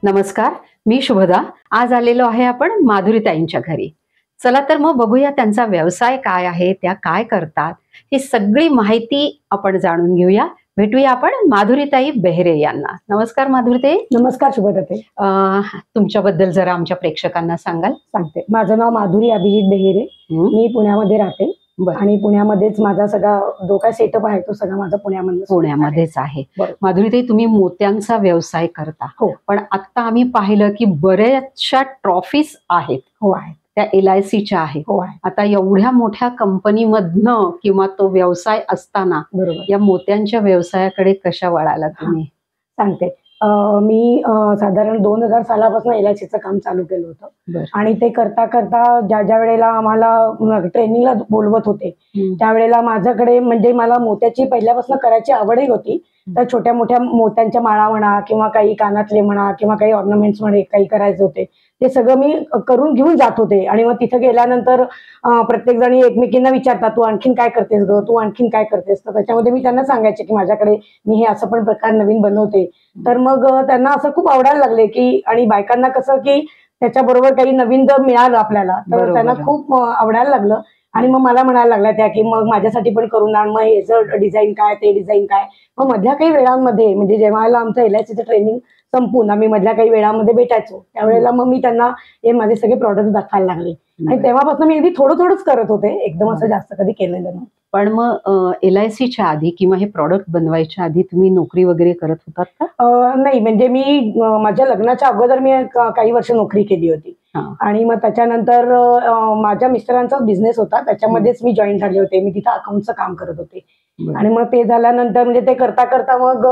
नमस्कार, मी शुभदा। आज आलेलो आहे आपण माधुरीताईंच्या घरी। चला तर मग बघूया त्यांचा व्यवसाय काय आहे, त्या काय करतात, ही सगळी माहिती आपण जाणून घेऊया। भेटूया आपण माधुरीताई बेहरे यांना। नमस्कार माधुरीताई। नमस्कार शुभदाताई। तुमच्याबद्दल जरा आमच्या प्रेक्षकांना सांगाल? सांगते। माझं नाव माधुरी अभिजित बेहरे, मी पुण्यामध्ये राहते आणि पुण्यामध्येच माझा सगळा जो काय सेटअप आहे तो सगळा माझा पुण्यामध्येच आहे। माधुरीताई, तुम्ही मोत्यांचा व्यवसाय करता, पण आता आम्ही पाहिलं की बऱ्याचशा ट्रॉफीज आहेत। हो आहेत, त्या LICच्या आहेत। हो आहे। आता एवढ्या मोठ्या कंपनीमधनं किंवा तो व्यवसाय असताना या मोत्यांच्या व्यवसायाकडे कशा वळाला तुम्ही? सांगते। मी साधारण 2000 सालापासून LICचं काम चालू केलं होतं आणि ते करता करता ज्या वेळेला आम्हाला ट्रेनिंगला बोलवत होते त्यावेळेला माझ्याकडे म्हणजे मला मोत्याची पहिल्यापासून करायची आवडही होती। तर छोट्या मोठ्या मोत्यांच्या माळा म्हणा किंवा काही कानातले म्हणा किंवा काही ऑर्नामेंट्स मध्ये काही करायचे होते ते सगळं मी करून घेऊन जात होते। आणि मग तिथे गेल्यानंतर प्रत्येक जणी एकमेकींना विचारतात, तू आणखीन काय करतेस ग, तू आणखीन काय करतेस? तर त्याच्यामध्ये मी त्यांना सांगायचे की माझ्याकडे मी हे असं पण प्रकार नवीन बनवते। तर मग त्यांना असं खूप आवडायला लागले की, आणि बायकांना कसं की त्याच्याबरोबर काही नवीन जर मिळालं आपल्याला तर त्यांना खूप आवडायला लागलं। आणि मग मला म्हणायला लागल्या त्या की मग माझ्यासाठी पण करून आण, मग याचं डिझाईन काय, ते डिझाईन काय। मग मधल्या काही वेळांमध्ये म्हणजे जेव्हा आमचं LICचं ट्रेनिंग संपून आम्ही मधल्या काही वेळामध्ये भेटायचो त्यावेळेला मग मी त्यांना हे माझे सगळे प्रॉडक्ट दाखवायला लागले आणि तेव्हापासून मी अगदी थोडंच करत होते, एकदम असं जास्त कधी केलेलं नाही। पण मग LICच्या आधी किंवा हे प्रॉडक्ट बनवायच्या आधी तुम्ही नोकरी वगैरे करत होतात का? नाही, म्हणजे मी माझ्या लग्नाच्या अगोदर मी काही वर्ष नोकरी केली होती आणि मग त्याच्यानंतर माझ्या मिस्टरांचा बिझनेस होता त्याच्यामध्येच मी जॉईन झाले होते। मी तिथं अकाउंटचं काम करत होते आणि मग ते झाल्यानंतर म्हणजे ते करता करता मग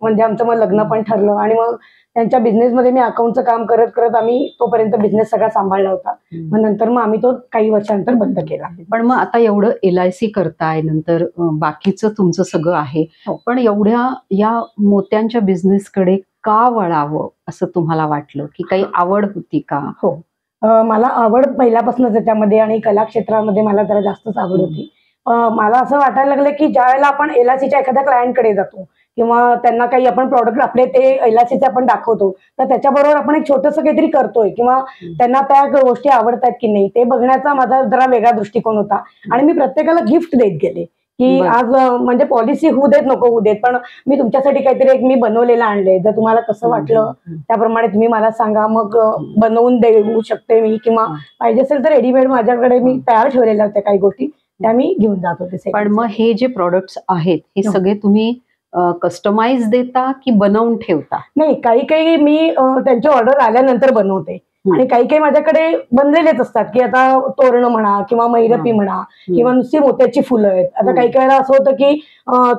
म्हणजे आमचं मग लग्न पण ठरलं आणि मग त्यांच्या बिझनेसमध्ये मी अकाउंटचं काम करत करत आम्ही तोपर्यंत बिझनेस सगळा सांभाळला होता। मग नंतर मग आम्ही तो काही वर्षानंतर बंद केला। पण मग आता एवढं LIC करताय, नंतर बाकीचं तुमचं सगळं आहे, पण एवढ्या या मोत्यांच्या बिझनेसकडे का वळावं असं तुम्हाला वाटलं? की काही आवड होती का? हो, मला आवड पहिल्यापासूनच त्याच्यामध्ये आणि कला क्षेत्रामध्ये मला जरा जास्तच आवड होती। मला असं वाटायला लागलं की ज्या वेळेला आपण LICच्या एखाद्या क्लायंटकडे जातो किंवा त्यांना काही आपण प्रॉडक्ट आपले ते LICचे आपण दाखवतो तर त्याच्याबरोबर आपण एक छोटंसं काहीतरी करतोय किंवा त्यांना त्या गोष्टी आवडतात की नाही ते बघण्याचा माझा जरा वेगळा दृष्टिकोन होता। आणि मी प्रत्येकाला गिफ्ट देत गेले की आज म्हणजे पॉलिसी होऊ देत नको होऊ देत, पण मी तुमच्यासाठी काहीतरी एक मी बनवलेलं आणलंय, जर तुम्हाला कसं वाटलं त्याप्रमाणे तुम्ही मला सांगा, मग बनवून देऊ शकते मी किंवा पाहिजे असेल तर रेडीमेड माझ्याकडे मी तयार ठेवलेल्या होत्या काही गोष्टी त्या मी घेऊन जात होते। पण मग हे जे प्रोडक्ट्स आहेत हे सगळे तुम्ही कस्टमाइज देता की बनवून ठेवता? नाही, काही मी त्यांची ऑर्डर आल्यानंतर बनवते आणि काही माझ्याकडे बनलेलेच असतात की आता तोरण म्हणा किंवा मैरपी म्हणा किंवा नुसती मोत्याची फुलं आहेत। आता काही वेळेला असं होतं की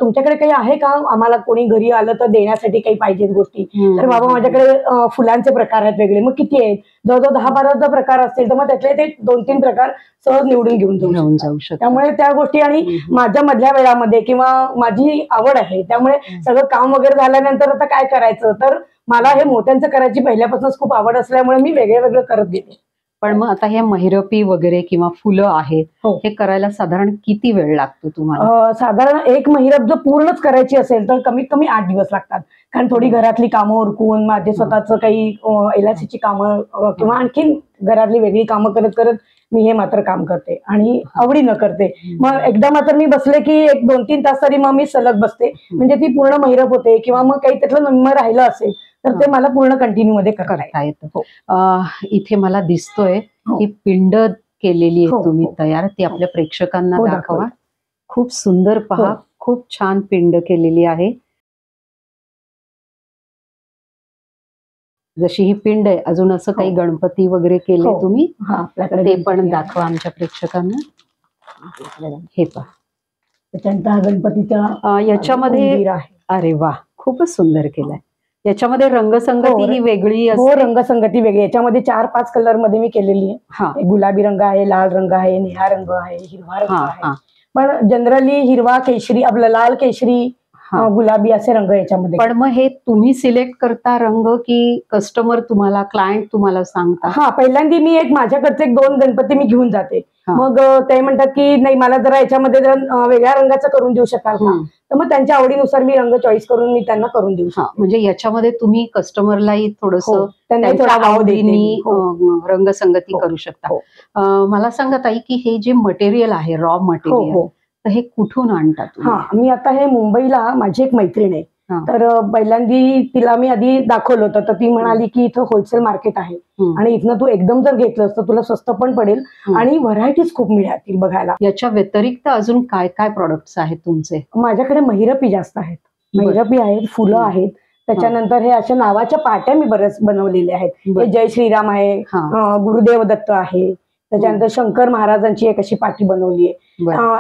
तुमच्याकडे काही आहे का, आम्हाला कोणी घरी आलं तर देण्यासाठी काही पाहिजेत गोष्टी, तर बाबा माझ्याकडे फुलांचे प्रकार आहेत वेगळे, मग किती आहेत, जवळजवळ 10-12 प्रकार असतील तर मग त्यातले ते 2-3 प्रकार सहज निवडून घेऊन जाऊ शकतो। त्यामुळे त्या गोष्टी आणि माझ्या मधल्या वेळामध्ये किंवा माझी आवड आहे त्यामुळे सगळं काम वगैरे झाल्यानंतर आता काय करायचं, तर मला हे मोत्यांचं करायची पहिल्यापासूनच खूप आवड असल्यामुळे मी वेगळं करत गेले। पण मग आता हे महिरपी वगैरे किंवा फुलं आहेत हे करायला साधारण किती वेळ लागतो तुम्हाला? साधारण एक महिरप जर पूर्णच करायची असेल तर कमीत कमी 8 दिवस लागतात, कारण थोडी घरातली कामं उरकून माझे स्वतःच काही LICची कामं किंवा आणखीन घरातली वेगळी कामं करत करत मी हे मात्र काम करते आणि आवडीनं करते। मग एकदा मात्र मी बसले की एक 2-3 तास तरी मग मी सलग बसते, म्हणजे ती पूर्ण महिरप होते किंवा मग काही त्यातलं निम्म राहिलं असेल तर ते मला पूर्ण कंटिन्यू मध्ये करता येतं। इथे मला दिसतोय ही पिंड केलेली आहे तुम्ही तयार, ती आपल्या प्रेक्षकांना दाखवा। खूप सुंदर पहा, खूप छान पिंड केलेली आहे. जशी ही पिंड आहे, अजून असं काही गणपती वगैरे केले तुम्ही? आपल्याकडे ते पण दाखवा आमच्या प्रेक्षकांना. हे पहा, त्याच्यानंतर हा गणपतीचा याच्यामध्ये अरे वा, खूपच सुंदर केलाय. याच्यामध्ये रंगसंगती ही वेगळी असते. रंगसंगती वेगळी. याच्यामध्ये 4-5 कलर मध्ये मी केलेली आहे. गुलाबी रंग आहे, लाल रंग आहे, निळा रंग आहे, हिरवा रंग आहे. पण जनरली हिरवा, केशरी, आपलं लाल, केशरी, गुलाबी असे रंग याच्यामध्ये. पण मग हे तुम्ही सिलेक्ट करता रंग की कस्टमर तुम्हाला, क्लायंट तुम्हाला सांगता? पहिल्यांदा मी माझ्याकडचे 2 गणपती मी घेऊन जाते. मग ते म्हणतात की नाही, मला जरा याच्यामध्ये वेगळ्या रंगाचं करून देऊ शकाल का? तर मग त्यांच्या आवडीनुसार मी रंग चॉईस करून मी त्यांना करून देऊ शकते. म्हणजे याच्यामध्ये तुम्ही कस्टमरलाही थोडंसं त्यांच्या आवडीने रंगसंगती करू शकता. मला सांगा ताई की हे जे मटेरियल आहे, रॉ मटेरियल, तर हे कुठून आणतात? मी आता हे मुंबईला माझी एक मैत्रीण आहे, तर पहिल्यांदा तिला मी आधी दाखवलं होतं, तर ती म्हणाली की इथं होलसेल मार्केट आहे आणि इथनं तू एकदम जर घेतलंस तर तुला स्वस्त पण पडेल आणि व्हरायटीज खूप मिळतील बघायला. याच्या व्यतिरिक्त अजून काय काय प्रोडक्ट्स आहेत तुमचे? माझ्याकडे महिरपी जास्त आहेत. महिरपी आहेत, फुलं आहेत, त्याच्यानंतर हे अशा नावाच्या पाट्या मी बरेच बनवलेल्या आहेत. हे जय श्रीराम आहे, गुरुदेव दत्त आहे, त्याच्यानंतर शंकर महाराजांची एक अशी पाठी बनवली आहे.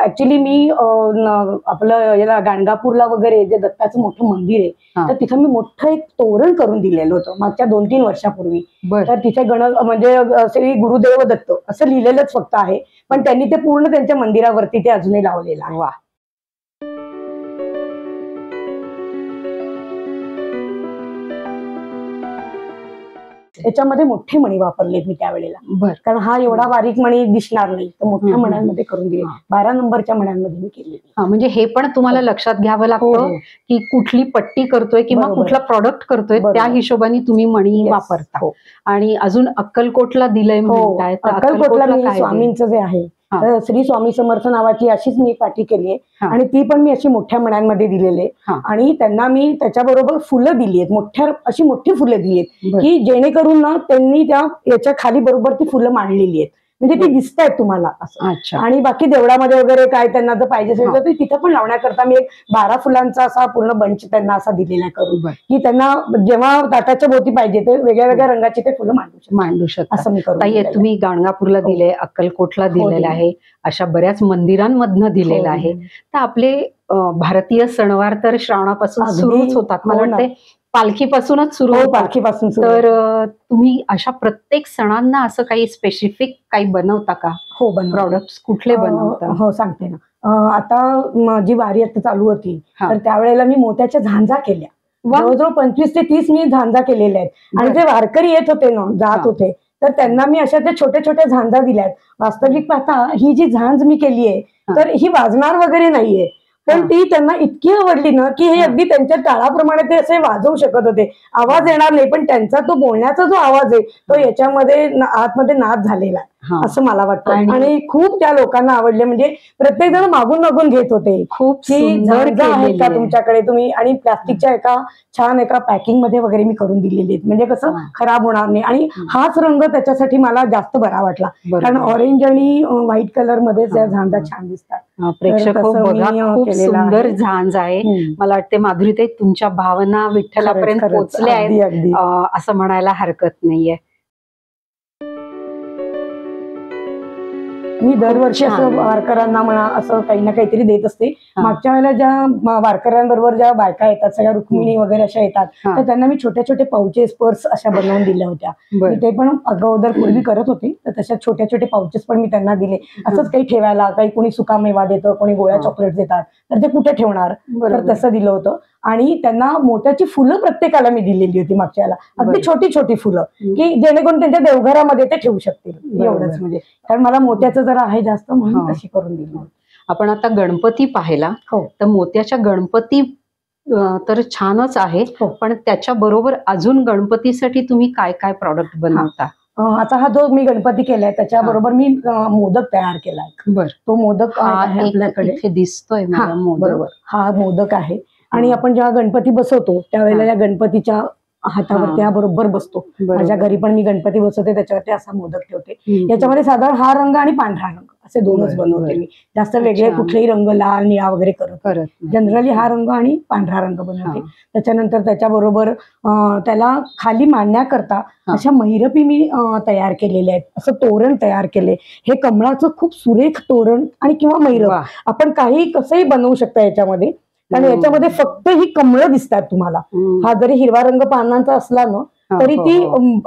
ऍक्च्युली मी आपलं याला गाणगापूरला वगैरे जे दत्ताचं मोठं मंदिर आहे, तर तिथं मी मोठं एक तोरण करून दिलेलं होतं मागच्या 2-3 वर्षापूर्वी. तर तिथे म्हणजे श्री गुरुदेव दत्त असं लिहिलेलंच फक्त आहे, पण त्यांनी ते पूर्ण त्यांच्या मंदिरावरती ते अजूनही लावलेलं आहे. त्याच्यामध्ये मोठे मणी वापरलेत मी त्यावेळेला, कारण हा एवढा बारीक मणी दिसणार नाही, तर मोठ्या मण्यांमध्ये करून दिले. 12 नंबरच्या मण्यांमध्ये मी केलेली. म्हणजे हे पण तुम्हाला लक्षात घ्यावं लागतं की कुठली पट्टी करतोय किंवा कुठला प्रॉडक्ट करतोय, त्या हिशोबाने तुम्ही मणी वापरता. आणि अजून अक्कलकोटला दिलंय म्हणताय, अक्कलकोटला स्वामींचं जे आहे, श्री स्वामी समर्थ नावाची अशीच मी पाठी केली आहे आणि ती पण मी अशी मोठ्या मण्यांमध्ये दिलेली आहे. आणि त्यांना मी त्याच्याबरोबर फुलं दिली आहेत, मोठ्या अशी मोठी फुलं दिली आहेत की जेणेकरून ना त्यांनी त्या याच्या खाली बरोबर ती फुलं मांडलेली आहेत, म्हणजे ती दिसत आहेत तुम्हाला असं. आणि बाकी देवळामध्ये वगैरे काय त्यांना जर पाहिजे असेल तर तिथं पण लावण्याकरता मी एक 12 फुलांचा असा पूर्ण बंच त्यांना असा दिलेला करून, की त्यांना जेव्हा ताटाच्या भोवती पाहिजे ते वेगळ्या वेगळ्या रंगाचे ते फुलं मांडू शकतात असं मी करून. तुम्ही गाणगापूरला दिले, अक्कलकोटला दिलेलं आहे, अशा बऱ्याच मंदिरांमधनं दिलेलं आहे. तर आपले भारतीय सणवार तर श्रावणापासून सुरूच होतात, मला वाटते पालखीपासूनच सुरू होतात. पालखीपासून. तर तुम्ही अशा प्रत्येक सणांना असं काही स्पेसिफिक काही बनवता का? प्रॉडक्ट्स कुठले बनवता? सांगते ना. आता जी वारी आता चालू होती, तर त्यावेळेला मी मोत्याच्या झांजा केल्या. जवळजवळ 25 ते 30 मी झांजा केलेल्या आहेत. आणि जे वारकरी येत होते ना, जात होते, तर त्यांना मी अशा त्या छोट्या छोट्या झांजा दिल्यात. वास्तविक पाहता ही जी झांज मी केली आहे, तर ही वाजणार वगैरे नाहीये, पण ती त्यांना इतकी आवडली ना की हे अगदी त्यांच्या टाळाप्रमाणे ते असे वाजवू शकत होते. आवाज येणार नाही, पण त्यांचा तो बोलण्याचा जो आवाज आहे तो याच्यामध्ये आतमध्ये नाद झालेला आहे असं मला वाटतं. आणि खूप त्या लोकांना आवडले, म्हणजे प्रत्येक जण मागून मागून घेत होते. खूप झांजा आहेत का तुमच्याकडे तुम्ही? आणि प्लास्टिकच्या एका छान एका पॅकिंग मध्ये वगैरे मी करून दिलेली आहेत, म्हणजे कसं खराब होणार नाही. आणि हाच रंग त्याच्यासाठी मला जास्त बरा वाटला, कारण ऑरेंज आणि व्हाईट कलर मध्ये त्या झांजा छान दिसतात. प्रेक्षक खूप सुंदर झांज आहे. मला वाटते माधुरीताई तुमच्या भावना विठ्ठलापर्यंत पोहोचल्या आहेत असं म्हणायला हरकत नाहीये. मी दरवर्षी असं वारकऱ्यांना म्हणा असं काही ना काहीतरी देत असते. मागच्या वेळेला ज्या वारकऱ्यांबरोबर ज्या बायका येतात, सगळ्या रुक्मिणी वगैरे अशा येतात, तर त्यांना मी छोट्या छोटे पाउचेस, पर्स अशा बनवून दिल्या होत्या. ते पण अगोदर पूर्वी करत होते, तर तशा छोट्या छोटे पाउचेस पण मी त्यांना दिले. असंच काही ठेवायला, काही कोणी सुकामेवा देतं, कोणी गोळ्या चॉकलेट देतात, तर ते कुठे ठेवणार, तर तसं दिलं होतं. आणि त्यांना मोत्याची फुलं प्रत्येकाला मी दिलेली होती मागच्या वेळेला, अगदी छोटी छोटी फुलं, की जेणेकरून त्यांच्या देवघरामध्ये ते ठेवू शकतील, एवढंच. म्हणजे कारण मला मोत्याचं जरा आहे जास्त, म्हणून तशी करून दिली. आपण आता गणपती पाहिला, तर मोत्याच्या गणपती तर छानच आहे, पण त्याच्या बरोबर अजून गणपतीसाठी तुम्ही काय काय प्रॉडक्ट बनवता? आता हा जो मी गणपती केलाय त्याच्याबरोबर मी मोदक तयार केलाय. तो मोदक आपल्याकडे दिसतोय बरोबर, हा मोदक आहे. आणि आपण जेव्हा गणपती बसवतो त्यावेळेला या गणपतीच्या हातावरती हा बरोबर बसतो. माझ्या घरी पण मी गणपती बसवते त्याच्यावरती असा मोदक ठेवते. याच्यामध्ये साधारण हा रंग आणि पांढरा रंग असे दोनच बनवते मी. जास्त वेगळे कुठलेही रंग लाल निळा वगैरे करत जनरली हा रंग आणि पांढरा रंग बनवते. त्याच्यानंतर त्याच्याबरोबर त्याला खाली मांडण्याकरता अशा महिरपी मी तयार केलेल्या आहेत. असं तोरण तयार केले. हे कमळाचं खूप सुरेख तोरण आणि किंवा महिरप आपण काही कसंही बनवू शकता याच्यामध्ये, कारण याच्यामध्ये फक्त ही कमळं दिसतात तुम्हाला. हा जरी हिरवा रंग पानांचा असला ना तरी ती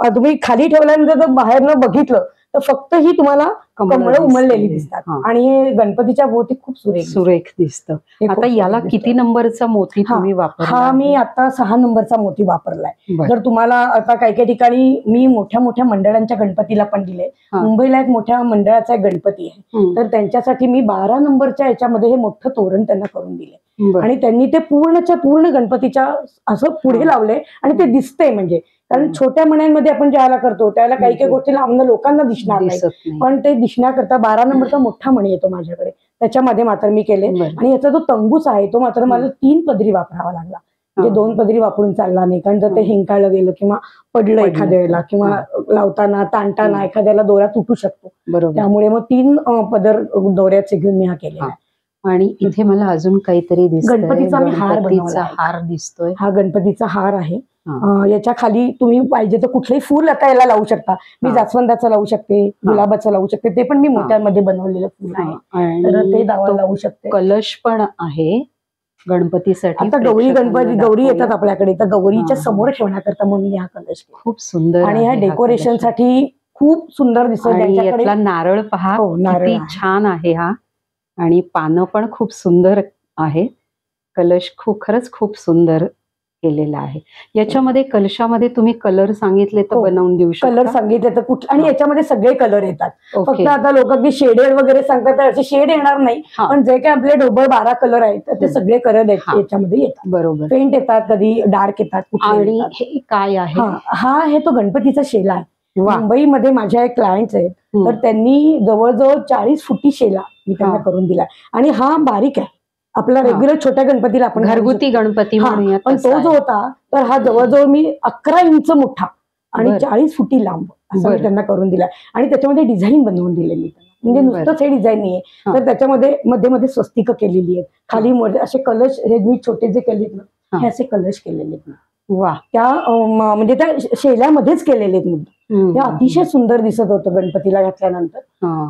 तुम्ही खाली ठेवल्यानंतर जर बाहेरनं बघितलं तर फक्त ही तुम्हाला कमळं उमललेली दिसतात आणि हे गणपतीच्या भोवती खूप सुरेख दिसतं. आता याला किती नंबरचा मोती तुम्ही वापरला? हा मी आता 6 नंबरचा मोती वापरलाय. जर तुम्हाला आता काही काही ठिकाणी मी मोठ्या मोठ्या मंडळांच्या गणपतीला पण दिले. मुंबईला एक मोठ्या मंडळाचा एक गणपती आहे, तर त्यांच्यासाठी मी 12 नंबरच्या याच्यामध्ये हे मोठं तोरण त्यांना करून दिले आणि त्यांनी ते पूर्णच्या पूर्ण गणपतीच्या असं पुढे लावले आणि ते दिसतंय. म्हणजे कारण छोट्या मण्यांमध्ये आपण ज्याला करतो त्याला काही काही गोष्टी लावणं लोकांना दिसणार नाही, पण ते दिसण्याकरता 12 नंबरचा मोठा मणी येतो माझ्याकडे, त्याच्यामध्ये मात्र मी केले. आणि याचा जो तंबूच आहे तो मात्र मला 3 पदरी वापरावा लागला. म्हणजे 2 पदरी वापरून चालला नाही, कारण जर ते हिंकाळलं गेलं किंवा पडलं एखाद्या वेळेला किंवा लावताना ताणताना एखाद्याला दोरा तुटू शकतो. त्यामुळे मग 3 पदर दोऱ्याचे घेऊन मी हा केलेला. आणि इथे मला अजून काहीतरी दिसतंय. गणपतीचा मी हार दिसतोय. हा गणपतीचा हार आहे. याच्या खाली तुम्ही पाहिजे तर कुठलंही फुल आता याला लावू शकता. मी जास्वंदाचं लावू शकते, गुलाबाचं लावू शकते, ते पण मी मोत्यांमध्ये बनवलेलं फुल आहे, तर ते लावू शकते. कलश पण आहे गणपतीसाठी. आता गौरी येतात आपल्याकडे, तर गौरीच्या समोर ठेवण्याकरता म्हणून हा कलश खूप सुंदर आणि ह्या डेकोरेशन साठी खूप सुंदर दिसत. नारळ पहा किती छान आहे हा, आणि पानं पण खूप सुंदर आहे. कलश खरंच खूप सुंदर केलेला आहे. याच्यामध्ये कलशामध्ये तुम्ही कलर सांगितले तर बनवून देऊ शकता. कलर सांगितले तर आणि याच्यामध्ये सगळे कलर येतात. फक्त आता लोक अगदी शेडेड वगैरे सांगतात तर शेड येणार नाही, पण जे काही आपले ढोबळ 12 कलर आहेत तर ते सगळे कलर याच्यामध्ये येतात. बरोबर. पेंट येतात, कधी डार्क येतात. आणि हे काय आहे? हा आहे तो गणपतीचा शेला आहे. मुंबईमध्ये माझ्या एक क्लायंट्स आहेत, तर त्यांनी जवळजवळ 40 फुटी शेला मी त्यांना करून दिला. आणि हा बारीक आहे, आपला रेग्युलर छोट्या गणपतीला आपण घरगुती गणपती म्हणूया, पण तो जो होता तर हा जवळजवळ मी 11 इंच मोठा आणि 40 फुटी लांब असं मी त्यांना करून दिला. आणि त्याच्यामध्ये डिझाईन बनवून दिले मी त्यांना. म्हणजे नुसतंच हे डिझाईन नाहीये, तर त्याच्यामध्ये मध्ये मध्ये स्वस्तिक केलेली आहेत, खाली असे कलश हे मी छोटे जे केलेत ना हे असे कलश केलेले आहेत. वा. त्या म्हणजे त्या शेल्यामध्येच केलेले आहेत मुद्दा. हे अतिशय सुंदर दिसत होतं गणपतीला घातल्यानंतर.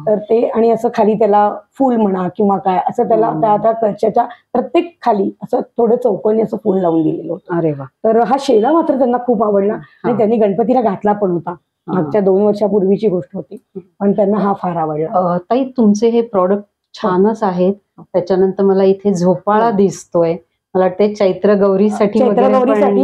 तर ते आणि असं खाली त्याला फूल म्हणा किंवा काय असं त्याला त्या कलशाच्या प्रत्येक खाली असं थोडं चौकोनी असं फूल लावून दिलेलं होतं. अरे वा. तर हा शेला मात्र त्यांना खूप आवडला आणि त्यांनी गणपतीला घातला पण होता. मागच्या 2 वर्षापूर्वीची गोष्ट होती, पण त्यांना हा फार आवडला. ताई तुमचे हे प्रॉडक्ट छानच आहेत. त्याच्यानंतर मला इथे झोपाळा दिसतोय, मला वाटते चैत्र गौरीसाठी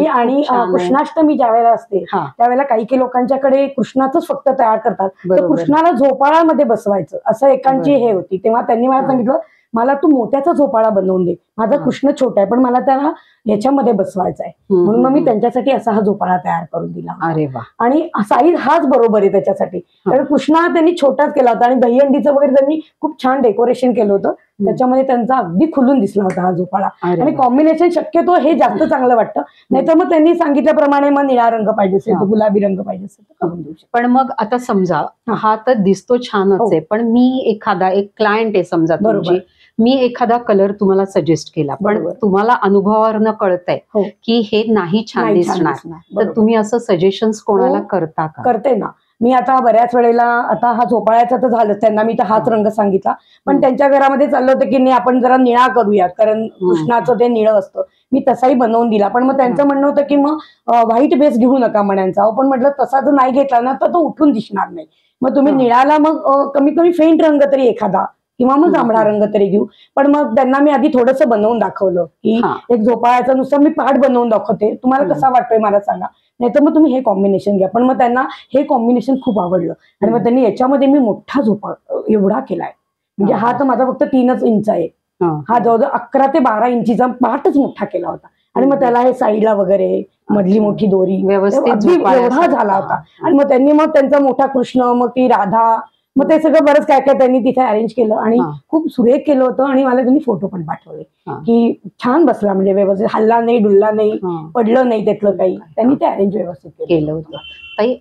आणि कृष्णाष्टमी ज्या वेळेला असते त्यावेळेला काही लोकांच्याकडे कृष्णाचंच फक्त तयार करतात, तर कृष्णाला झोपाळ्यामध्ये बसवायचं असं एकांची हे होती. तेव्हा त्यांनी मला सांगितलं मला तू मोत्याचा झोपाळा बनवून दे, माझा कृष्ण छोटा आहे पण मला त्याला याच्यामध्ये बसवायचा आहे, म्हणून मग मी त्यांच्यासाठी असा हा झोपाळा तयार करून दिला. अरे वा. आणि साईज हाच बरोबर आहे त्याच्यासाठी, कारण कृष्णा त्यांनी छोटाच केला होता आणि दहीहंडीचं वगैरे त्यांनी खूप छान डेकोरेशन केलं होतं, त्याच्यामध्ये त्यांचा अगदी खुलून दिसला होता हा झोपाळा. आणि कॉम्बिनेशन शक्यतो हे जास्त चांगलं वाटतं. नाहीतर मग त्यांनी सांगितल्याप्रमाणे मग निळा रंग पाहिजे असेल तर गुलाबी रंग पाहिजे असेल तर करून देऊ शकतो. पण मग आता समजा हा तर दिसतो छानच आहे, पण मी एक क्लायंट आहे समजा तुमची, मी एखादा कलर तुम्हाला सजेस्ट केला पण तुम्हाला अनुभवावरनं कळतंय की हे नाही छान दिसणार, तर तुम्ही असं सजेशन्स कोणाला करता का? करते ना मी. आता बऱ्याच वेळेला आता हा झोपाळ्याचा तर झालं, त्यांना मी तर हाच रंग सांगितला, पण त्यांच्या घरामध्ये चाललं होतं की नाही आपण जरा निळा करूयात, कारण कृष्णाचं ते निळं असतं. मी तसाही बनवून दिला, पण मग त्यांचं म्हणणं होतं की मग व्हाईट बेस घेऊ नका मण्यांचा. पण म्हटलं तसा जर नाही घेतला ना तर तो उठून दिसणार नाही, मग तुम्ही निळाला मग कमीत कमी फेंट रंग तरी एखादा किंवा मग जांभळा रंग तरी घेऊ. पण मग त्यांना मी आधी थोडंसं बनवून दाखवलं की एक झोपाळ्याचं नुसतं मी पाठ बनवून दाखवते, तुम्हाला कसा वाटतोय मला सांगा, नाही तर मग तुम्ही हे कॉम्बिनेशन घ्या. पण मग त्यांना हे कॉम्बिनेशन खूप आवडलं आणि मग त्यांनी याच्यामध्ये मी मोठा झोपाळा एवढा केलाय. म्हणजे हा तर माझा फक्त 3 इंच आहे, हा जवळजवळ 11 ते 12 इंचीचा पाठच मोठा केला होता. आणि मग त्याला हे साईडला वगैरे मधली मोठी दोरी व्यवस्थित एवढा झाला होता. आणि मग त्यांनी मग त्यांचा मोठा कृष्ण, मग ती राधा, मग ते सगळं बरंच काय काय त्यांनी तिथे अरेंज केलं आणि खूप सुरेख केलं होतं. आणि मला त्यांनी फोटो पण पाठवले की छान बसला, म्हणजे व्यवस्थित हल्ला नाही, डुलला नाही, पडलं नाही त्यातलं काही, त्यांनी ते अरेंज व्यवस्थित केलं होतं. ताई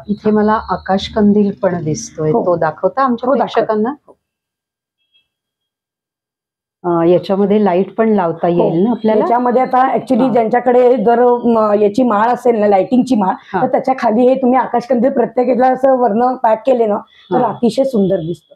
इथे मला आकाश कंदील पण दिसतोय, तो दाखवता आमच्या प्रेक्षकांना? याच्यामध्ये लाईट पण लावता येईल ना आपल्याला? याच्यामध्ये आता ऍक्च्युली ज्यांच्याकडे जर याची माळ असेल ना, लाइटिंगची माळ, तर त्याच्या खाली हे तुम्ही आकाशकंदील प्रत्येक याला असं वर्ण पॅक केले ना तर अतिशय सुंदर दिसतं.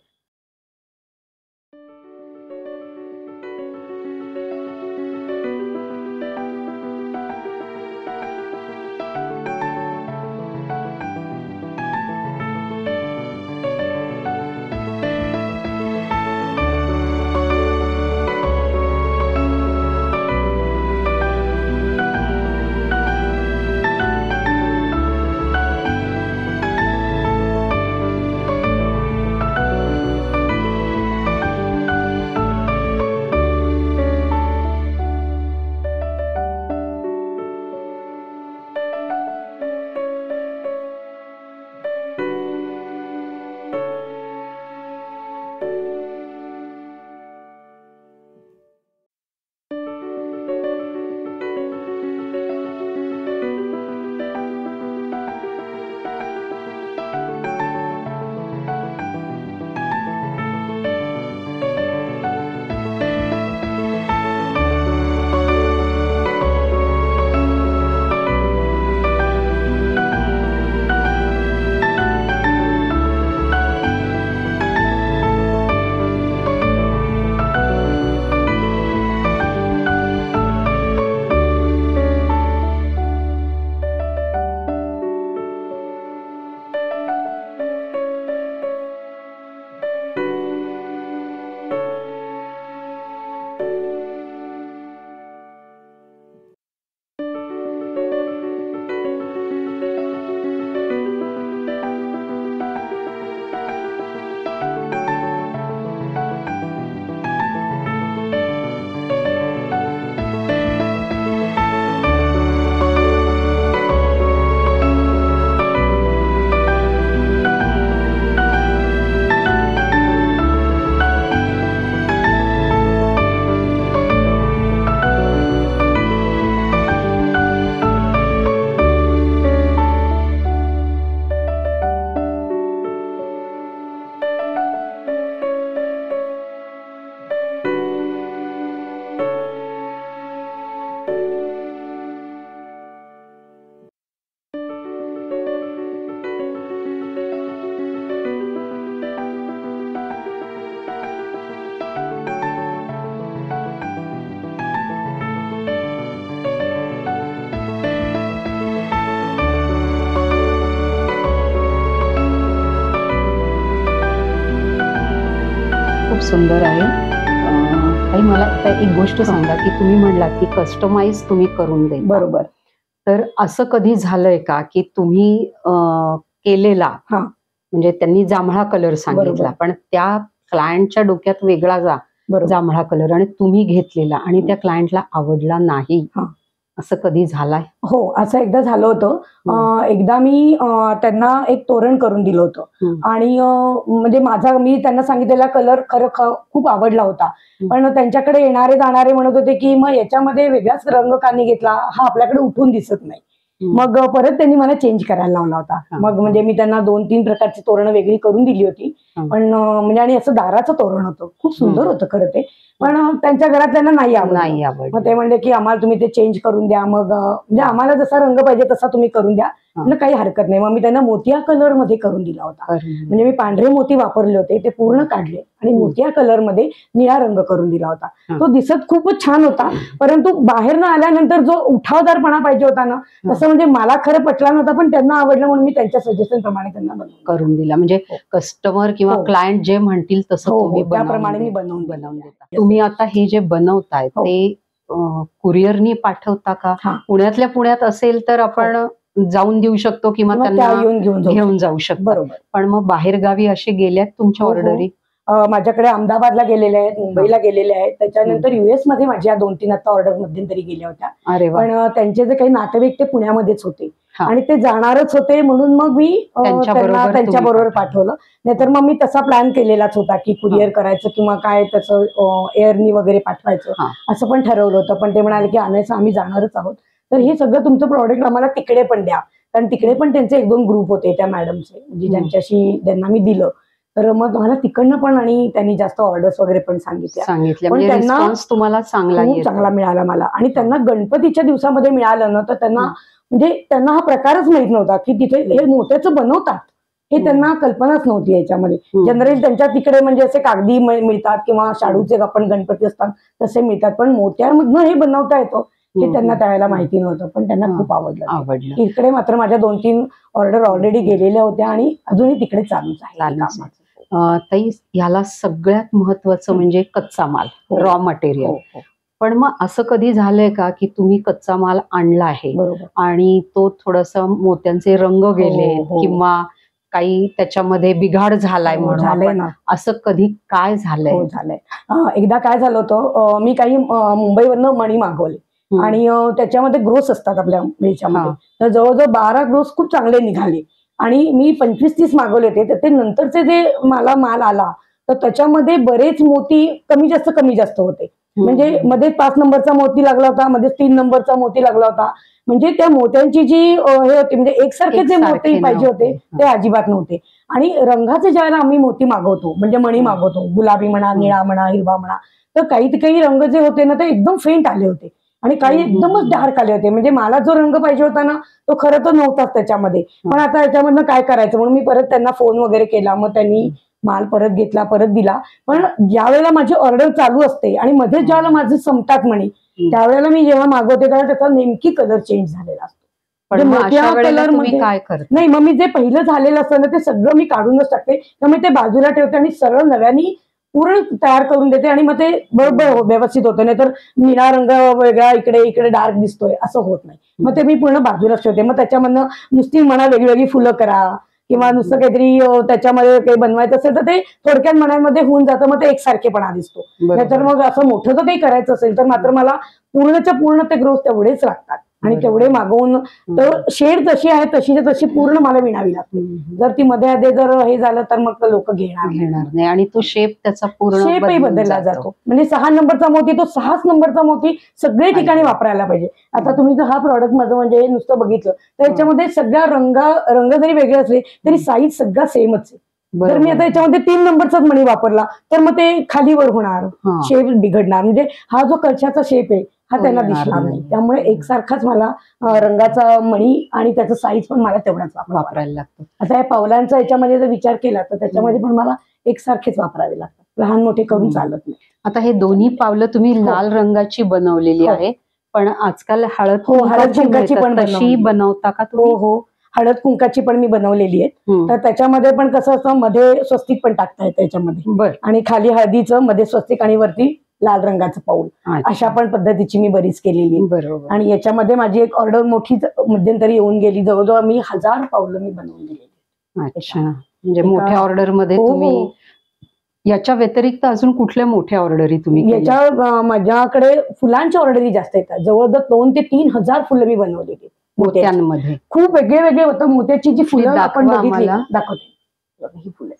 खूप सुंदर आहे. ताई मला आता एक गोष्ट सांगा की तुम्ही म्हणलात की कस्टमाइज तुम्ही करून देता. बरोबर. तर असं कधी झालंय का की तुम्ही केलेला म्हणजे त्यांनी जांभळा कलर सांगितला पण त्या क्लायंटच्या डोक्यात वेगळा जांभळा कलर आणि तुम्ही घेतलेला आणि त्या क्लायंटला आवडला नाही, असं कधी झालंय? हो, असं एकदा झालं होतं. एकदा मी त्यांना एक तोरण करून दिलं होतं आणि म्हणजे मी त्यांना सांगितलेला कलर खरं खूप आवडला होता, पण त्यांच्याकडे येणारे जाणारे म्हणत होते की मग याच्यामध्ये वेगळाच रंग का नाही घेतला, हा आपल्याकडे उठून दिसत नाही. मग परत त्यांनी मला चेंज करायला लावला होता. मग म्हणजे मी त्यांना 2-3 प्रकारची तोरणं वेगळी करून दिली होती, पण म्हणजे आणि असं दाराचं तोरण होतं, खूप सुंदर होतं खरं ते, पण त्यांच्या घरात त्यांना नाही आवडलं. मग ते म्हणले की आम्हाला तुम्ही ते चेंज करून द्या, मग म्हणजे आम्हाला जसा रंग पाहिजे तसा तुम्ही करून द्या. काही हरकत नाही. मग मी त्यांना मोतिया कलर मध्ये करून दिला होता. म्हणजे मी पांढरे मोती वापरले होते, ते पूर्ण काढले आणि मोतिया कलर मध्ये निळा रंग करून दिला होता. तो दिसत खूपच छान होता, परंतु बाहेर न आल्यानंतर जो उठावदारपणा पाहिजे होता ना, तसं म्हणजे मला खरं पटला नव्हता, पण त्यांना आवडलं म्हणून मी त्यांच्या सजेशन प्रमाणे त्यांना करून दिला. म्हणजे कस्टमर किंवा क्लायंट जे म्हणतील तसं तुम्ही त्याप्रमाणे मी बनवून देता. तुम्ही आता हे जे बनवताय ते कुरिअरनी पाठवता का? पुण्यातल्या पुण्यात असेल तर आपण जाऊन देऊ शकतो किंवा त्यांना घेऊन जाऊ शकतो. बरोबर. पण मग बाहेर गावी असे गेल्यात तुमच्या ऑर्डरी? माझ्याकडे अहमदाबादला गेलेले आहेत, मुंबईला गेलेले आहेत, त्याच्यानंतर US मध्ये माझ्या 2-3 आता ऑर्डर मध्यंतरी गेल्या होत्या. पण त्यांचे जे काही नातेवाईक ते पुण्यामध्येच होते आणि ते जाणारच होते, म्हणून मग मी त्यांच्या बरोबर पाठवलं. नाहीतर मग मी तसा प्लॅन केलेलाच होता की कुरिअर करायचं किंवा काय त्याचं एअरनी वगैरे पाठवायचं असं पण ठरवलं होतं. पण ते म्हणाले की आणायचं आम्ही जाणारच आहोत, तर हे सगळं तुमचं प्रॉडक्ट आम्हाला तिकडे पण द्या. कारण तिकडे पण त्यांचे 1-2 ग्रुप होते त्या मॅडमचे, म्हणजे ज्यांच्याशी त्यांना मी दिलं. रमत मला तिकडनं पण, आणि त्यांनी जास्त ऑर्डर्स वगैरे पण सांगितल्या. म्हणजे रिस्पॉन्स तुम्हाला खूप चांगला मिळाला मला. आणि त्यांना गणपतीच्या दिवसामध्ये मिळालं ना, तर त्यांना म्हणजे त्यांना हा प्रकारच माहित नव्हता की तिथे हे मोत्याचं बनवतात, हे त्यांना कल्पनाच नव्हती याच्यामध्ये. जनरली त्यांच्या तिकडे म्हणजे असे कागदी मिळतात किंवा शाडूचे आपण गणपती असतात तसे मिळतात, पण मोत्यामधनं हे बनवता येतं हे त्यांना त्यावेळेला माहिती नव्हतं, पण त्यांना खूप आवडलं. इकडे मात्र माझ्या 2-3 ऑर्डर ऑलरेडी गेलेल्या होत्या आणि अजूनही तिकडे चालूच आहे. ताई, याला सगळ्यात महत्वाचं म्हणजे कच्चा माल, रॉ मटेरियल. पण मग असं कधी झालंय का की तुम्ही कच्चा माल आणला आहे आणि तो थोडासा मोत्यांचे रंग गेले किंवा काही त्याच्यामध्ये बिघाड झालाय म्हणून, असं कधी काय झालंय? झालंय. एकदा काय झालं होतं, मी काही मुंबईवरनं मणी मागवले आणि त्याच्यामध्ये ग्रोस असतात आपल्या याच्यामध्ये, तर जवळजवळ 12 ग्रोस खूप चांगले निघाले आणि मी 25-30 मागवले होते. तर ते नंतरचे जे मला माल आला तर त्याच्यामध्ये बरेच मोती कमी जास्त होते. म्हणजे मध्ये 5 नंबरचा मोती लागला होता, मध्ये 3 नंबरचा मोती लागला होता. म्हणजे त्या मोत्यांची जी हे होती, म्हणजे एकसारखे जे मोती पाहिजे होते ते अजिबात नव्हते. आणि रंगाचे ज्यावेळेला आम्ही मोती मागवतो, म्हणजे मणी मागवतो, गुलाबी म्हणा, निळा म्हणा, हिरवा म्हणा, तर काही रंग जे होते ना ते एकदम फेंट आले होते आणि काही एकदमच डार्क आले होते. म्हणजे मला जो रंग पाहिजे होता ना तो खरं तर नव्हताच त्याच्यामध्ये. पण आता याच्यामधनं काय करायचं म्हणून मी परत त्यांना फोन वगैरे केला. मग त्यांनी माल परत घेतला, परत दिला. पण ज्या वेळेला माझी ऑर्डर चालू असते आणि मध्ये ज्यावेळेला माझे संपतात म्हणे, त्यावेळेला मी जेव्हा मागवते त्यावेळेला त्याचा नेमकी कलर चेंज झालेला असतो. नाही, मग मी जे पहिलं झालेलं असतं ना ते सगळं मी काढूनच टाकते. त्यामुळे ते बाजूला ठेवते आणि सरळ नव्याने पूर्ण तयार करून देते आणि मग ते बरोबर व्यवस्थित होतं. नाही तर निळा रंग वेगळा इकडे डार्क दिसतोय असं होत नाही. मग ते मी पूर्ण बाजूलाच ठेवते. मग त्याच्यामधनं नुसती म्हणा वेगवेगळी फुलं करा किंवा नुसतं काहीतरी त्याच्यामध्ये काही बनवायचं असेल तर ते थोडक्यात मनामध्ये होऊन जातं, मग ते एकसारखेपणा दिसतो. नाहीतर मग असं मोठं जर काही करायचं असेल तर मात्र मला पूर्णच्या पूर्ण ते ग्रोथ तेवढेच लागतात आणि तेवढे मागवून तर शेड जशी आहे तशी पूर्ण मला विणावी लागते. जर ती मध्ये जर हे झालं तर मग लोक घेणार नाही आणि तो शेप त्याचा पूर्ण शेपही बदलला जातो. म्हणजे 6 नंबरचा मोती तो 6 नंबरचा मोती सगळे ठिकाणी वापरायला पाहिजे. आता तुम्ही जर हा प्रॉडक्ट माझं म्हणजे नुसतं बघितलं तर याच्यामध्ये सगळ्या रंग जरी वेगळे असले तरी साईज सगळा सेमच आहे. जर मी आता याच्यामध्ये 3 नंबरचाच मणी वापरला तर मग ते खालीवर होणार, शेप बिघडणार. म्हणजे हा जो कळशाचा शेप आहे हा त्यांना दिसणार नाही. त्यामुळे एकसारखाच मला रंगाचा मणी आणि त्याचा साईज पण मला तेवढाच वापरायला लागतो. आता या पावलांचा याच्यामध्ये जर विचार केला तर त्याच्यामध्ये पण मला एकसारखेच वापरावे लागतात, लहान मोठे करून चालत नाही. आता हे दोन्ही पावलं तुम्ही लाल रंगाची बनवलेली आहे, पण आजकाल हळद कुंकाची पण तशी बनवता का तुम्ही? हो, हळद कुंकाची पण मी बनवलेली आहे. तर त्याच्यामध्ये पण कसं असतं, मध्ये स्वस्तिक पण टाकता येतं त्याच्यामध्ये आणि खाली हळदीचं, मध्ये स्वस्तिक आणि वरती लाल रंगाचं पाऊल, अशा पण पद्धतीची मी बरीच केलेली. आणि याच्यामध्ये माझी एक ऑर्डर मोठी मध्यंतरी येऊन गेली, जवळजवळ मी 1000 पावलं मी बनवून दिलेली. अच्छा, म्हणजे मोठ्या ऑर्डर मध्ये तुम्ही. याच्या व्यतिरिक्त अजून कुठल्या मोठ्या ऑर्डरी तुम्ही? याच्या माझ्याकडे फुलांच्या ऑर्डरी जास्त येतात. जवळजवळ 2 ते 3 हजार फुलं मी बनवलेली मोत्यांमध्ये. खूप वेगळे होतं. मोत्याची जी फुलं आपण बघितली दाखवते, ही फुलं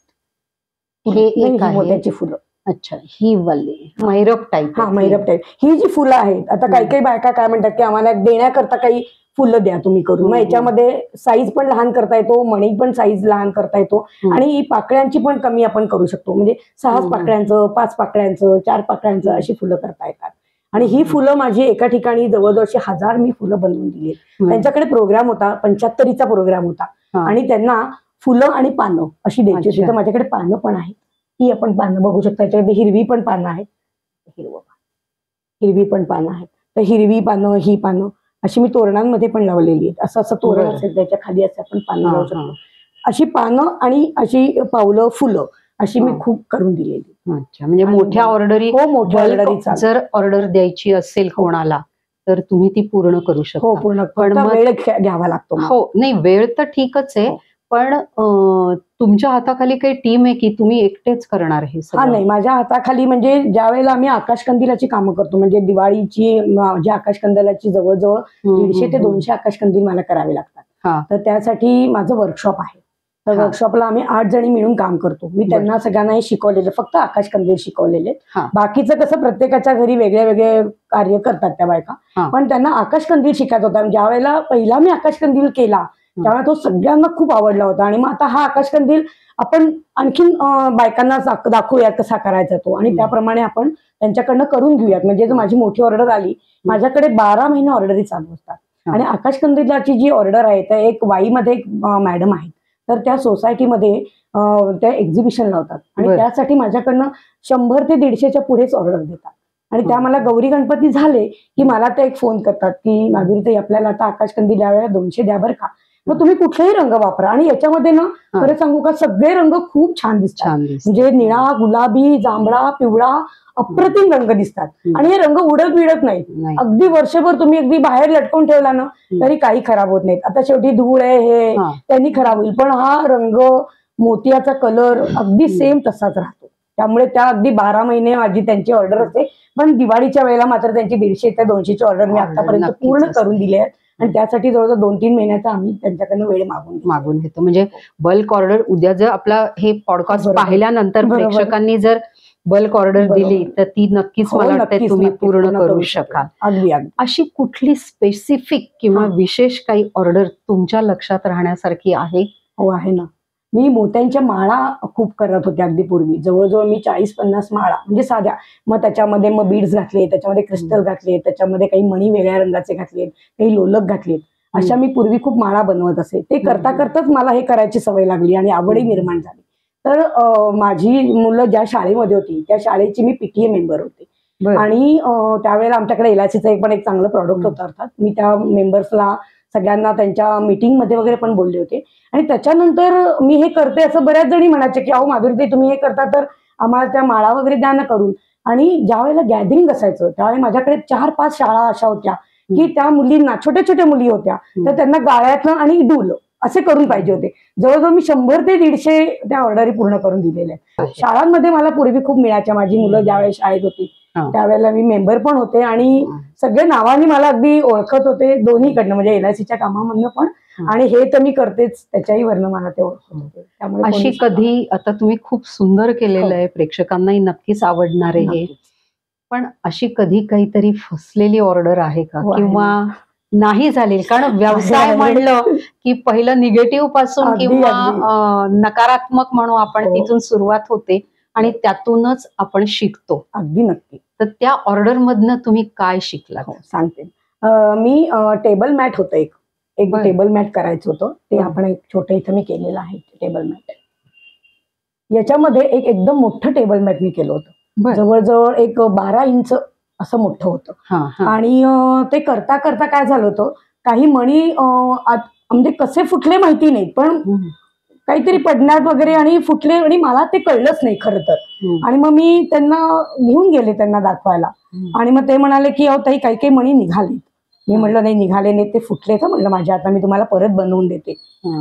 मोत्याची फुलं. अच्छा, ही वाली मैरप टाईप. हा, मैरप टाईप. ही जी फुलं आहेत, आता काही बायका काय म्हणतात की आम्हाला देण्याकरता काही फुलं द्या तुम्ही करून. मग याच्यामध्ये साईज पण लहान करता येतो, मणी पण साईज लहान करता येतो आणि पाकळ्यांची पण कमी आपण करू शकतो. म्हणजे 6 पाकळ्यांचं, 5 पाकळ्यांचं, 4 पाकळ्यांचं अशी फुलं करता येतात. आणि ही फुलं माझी एका ठिकाणी जवळजवळ 1000 मी फुलं बनवून दिली. त्यांच्याकडे प्रोग्राम होता, 75चा प्रोग्राम होता आणि त्यांना फुलं आणि पानं अशी द्यायची होती. तर माझ्याकडे पानं पण आहेत, ही आपण पानं बघू शकता. याच्याकडे हिरवी पण पानं आहेत, हिरवी पण पानं आहेत. तर हिरवी पानं, ही पानं अशी मी तोरणांमध्ये पण लावलेली आहेत. असं तोरण असेल त्याच्या खाली असं आपण पानं लावू शकतो. अशी पानं आणि अशी पावलं, फुलं अशी मी खूप करून दिलेली. अच्छा, म्हणजे मोठ्या ऑर्डरी. मोठ्या ऑर्डरी जर ऑर्डर द्यायची असेल कोणाला तर तुम्ही ती पूर्ण करू शकता. पूर्ण. पण वेळ घ्यावा लागतो. हो, नाही वेळ तर ठीकच आहे, पण तुमच्या हाताखाली काही टीम आहे की तुम्ही एकटेच करणार हे सगळं? हा, नाही, माझ्या हाताखाली म्हणजे ज्या वेळेला आम्ही आकाशकंदिलाची कामं करतो, म्हणजे दिवाळीची जी आकाशकंदिलाची जवळजवळ 150 ते 200 आकाशकंदील मला करावे लागतात. तर त्यासाठी माझं वर्कशॉप आहे. तर वर्कशॉपला आम्ही 8 जणी मिळून काम करतो. मी त्यांना सगळ्यांना हे शिकवलेलं, फक्त आकाशकंदील शिकवलेले. बाकीचं कसं प्रत्येकाच्या घरी वेगळे कार्य करतात त्या बायका, पण त्यांना आकाशकंदील शिकायचं होता. ज्या वेळेला पहिला मी आकाशकंदील केला त्यामुळे तो सगळ्यांना खूप आवडला होता. आणि मग आता हा आकाशकंदील आपण आणखीन बायकांना दाखवूयात कसा करायचा तो, आणि त्याप्रमाणे आपण त्यांच्याकडनं करून घेऊयात. म्हणजे जर माझी मोठी ऑर्डर आली, माझ्याकडे 12 महिने ऑर्डरी चालू असतात. आणि आकाशकंदीलाची जी ऑर्डर आहे तर एक वाईमध्ये एक मॅडम आहेत, तर त्या सोसायटीमध्ये त्या एक्झिबिशन लावतात आणि त्यासाठी माझ्याकडनं 100 ते 150च्या पुढेच ऑर्डर देतात. आणि त्या मला गौरी गणपती झाले की मला ते एक फोन करतात की माधुरीताई आपल्याला आता आकाशकंदील यावेळेला 200 द्या बरं का. मग तुम्ही कुठलाही रंग वापरा. आणि याच्यामध्ये ना खरं सांगू का, सगळे रंग खूप छान दिसतात. म्हणजे निळा, गुलाबी, जांभळा, पिवळा, अप्रतिम रंग दिसतात. आणि हे रंग उडत बिडत नाहीत. अगदी वर्षभर तुम्ही अगदी बाहेर लटकून ठेवला ना तरी काही खराब होत नाहीत. आता शेवटी धूळ आहे हे त्यांनी खराब होईल, पण हा रंग, मोतियाचा कलर अगदी सेम तसाच राहतो. त्यामुळे त्या अगदी 12 महिने माझी त्यांची ऑर्डर असते. पण दिवाळीच्या वेळेला मात्र त्यांची 150 ते 200ची ऑर्डर मी आतापर्यंत पूर्ण करून दिली आहे. आणि त्यासाठी जवळजवळ 2-3 महिन्याचा आम्ही त्यांच्याकडनं वेळ मागून घेतो. म्हणजे बल्क ऑर्डर उद्या जर आपला हे पॉडकास्ट पाहिल्यानंतर प्रेक्षकांनी जर बल्क ऑर्डर दिली तर ती नक्कीच मला वाटतं तुम्ही पूर्ण करू शकाल. अगदी. अशी कुठली स्पेसिफिक किंवा विशेष काही ऑर्डर तुमच्या लक्षात राहण्यासारखी आहे? हो, आहे ना. मी मोत्यांच्या माळा खूप करत होते अगदी पूर्वी. जवळजवळ मी 40-50 माळा म्हणजे साध्या, मग त्याच्यामध्ये मग बीड्स घातले, त्याच्यामध्ये क्रिस्टल घातले, त्याच्यामध्ये काही मणी वेगळ्या रंगाचे घातले, काही लोलक घातलेत. अशा मी पूर्वी खूप माळा बनवत असे. ते करता करताच मला हे करायची सवय लागली आणि आवडही निर्माण झाली. तर माझी मुलं ज्या शाळेमध्ये होती त्या शाळेची मी PTA मेंबर होते. आणि त्यावेळेला आमच्याकडे एलआयसीचं एक चांगलं प्रॉडक्ट होतं. अर्थात मी त्या मेंबर्सला सगळ्यांना त्यांच्या मीटिंगमध्ये वगैरे पण बोलले होते. आणि त्याच्यानंतर मी हे करते असं बऱ्याच जणी म्हणायचे की अहो माधुरीताई तुम्ही हे करता तर आम्हाला त्या माळा वगैरे द्या ना करून. आणि ज्या वेळेला गॅदरिंग असायचं त्यावेळेला माझ्याकडे 4-5 शाळा अशा होत्या की त्या मुलींना, छोट्या छोट्या मुली होत्या, तर त्यांना गाळ्यातलं आणि डूल असे करून पाहिजे होते. जवळजवळ मी 100 ते 150 त्या ऑर्डरी पूर्ण करून दिलेल्या आहेत. शाळांमध्ये मला पूर्वी खूप मिळायच्या. माझी मुलं ज्यावेळेस शाळेत होती त्यावेळेला मी मेंबर पण होते आणि सगळे नावाने मला अगदी ओळखत होते दोन्हीकडनं, म्हणजे एलआयसीच्या कामामधनं पण आणि हे तर मी करतेच त्याच्याही वरनं मला ते ओळखत होते. त्यामुळे अशी कधी, आता तुम्ही खूप सुंदर केलेलं आहे, प्रेक्षकांनाही नक्कीच आवडणार आहे हे, पण अशी कधी काहीतरी फसलेली ऑर्डर आहे का किंवा नाही झाली? कारण व्यवसाय म्हणलं की पहिलं निगेटिव्ह पासून किंवा नकारात्मक म्हणू आपण तिथून सुरुवात होते आणि त्यातूनच आपण शिकतो. अगदी नक्की. तर त्या ऑर्डर मधनं तुम्ही काय शिकला? सांगते. मी टेबल मॅट होतं एक टेबल मॅट करायचं होतं. ते आपण एक छोटं इथं मी केलेलं आहे टेबल मॅट. याच्यामध्ये एकदम मोठं टेबल मॅट मी केलं होतं. जवळजवळ एक 12 इंच असं मोठं होतं. आणि ते करता करता काय झालं होतं, काही मणी म्हणजे कसे फुटले माहिती नाही, पण काहीतरी पडण्यात वगैरे आणि फुटले आणि मला ते कळलंच नाही खरं तर. आणि मग मी त्यांना घेऊन गेले त्यांना दाखवायला आणि मग ते म्हणाले की अहो ताई काही काही मणी निघाले. मी म्हटलं नाही निघाले नाही, ते फुटले तर म्हटलं माझ्या आता मी तुम्हाला परत बनवून देते.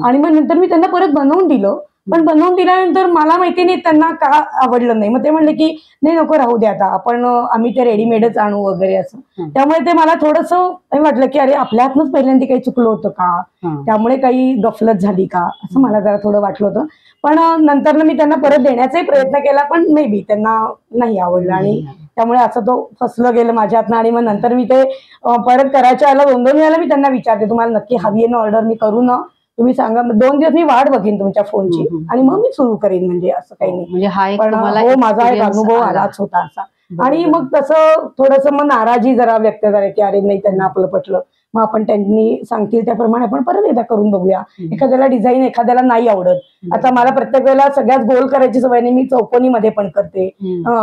आणि मग नंतर मी त्यांना परत बनवून दिलं. पण बनवून दिल्यानंतर मला माहिती नाही त्यांना का आवडलं नाही. मग ते म्हणले की नाही नको राहू दे आता आपण, आम्ही ते रेडीमेडच आणू वगैरे असं. त्यामुळे ते मला थोडंसं वाटलं की अरे आपल्या हातनंच पहिल्यांदा काही चुकलं होतं का, त्यामुळे काही गफलत झाली का असं मला जरा थोडं वाटलं होतं. पण नंतर मी त्यांना परत देण्याचाही प्रयत्न केला पण मे बी त्यांना नाही आवडलं आणि त्यामुळे असं तो फसलं गेलं माझ्या हातनं. आणि मग नंतर मी ते परत करायच्या वेळेला 2-2 वेळेला मी त्यांना विचारते तुम्हाला नक्की हवी आहे ना ऑर्डर, मी करू ना, तुम्ही सांगा. 2 दिवस मी वाट बघीन तुमच्या फोनची आणि मग मी सुरू करीन. म्हणजे असं काही नाही, पण हो माझा एक अनुभव आलाच होता असा. आणि मग तसं थोडंसं मग नाराजी जरा व्यक्त झाली की अरे नाही त्यांना आपलं पटलं, मग आपण त्यांनी सांगतील त्याप्रमाणे आपण परत एकदा करून बघूया. एखाद्याला डिझाईन एखाद्याला नाही आवडत. आता मला प्रत्येक वेळेला सगळ्यात गोल करायची सवय नाही. मी चौकोनीमध्ये पण करते,